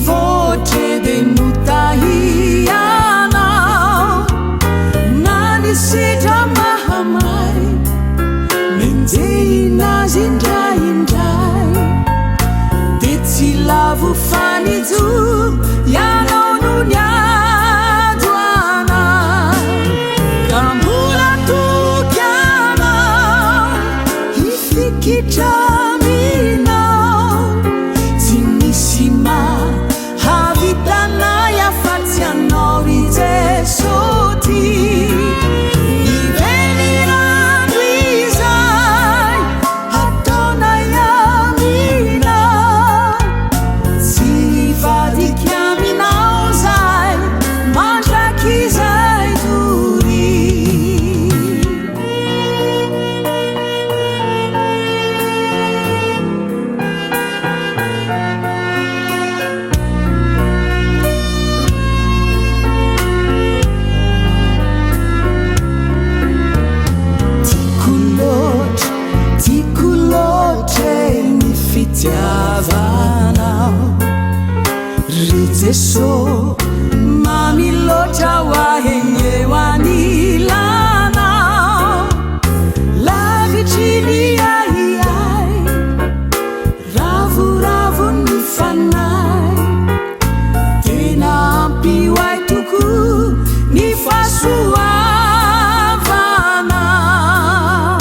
voce denutahianao nanisitra mahamay menjehinazy indraindray de tsy lavo fanijo ianao no niado anay ka mbola toky anao hifikitra aminao tsy misy mahavitanay afatsy anao ry Jesosy nivenirano izay ataonay aminao tsy hivadiky aminao zay mandraky izay dory tiako loatra ny fitiavanao ry Jesosy mamiloatra hoaheny eo anilanao lavitry ny ahiahy ravoravo ny fanahy tena ampy hoay toko ny fahasoavanao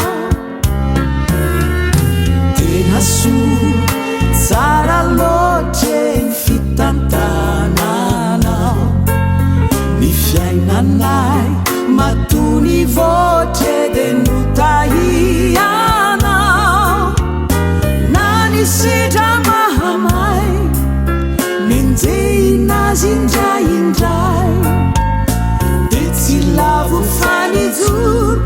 tena soa tsara loatra ny fitantananao ny fiainanay matony voce denutahianao nanisitra mahamay menjehinazy indraindray de tsy lavo fanijoro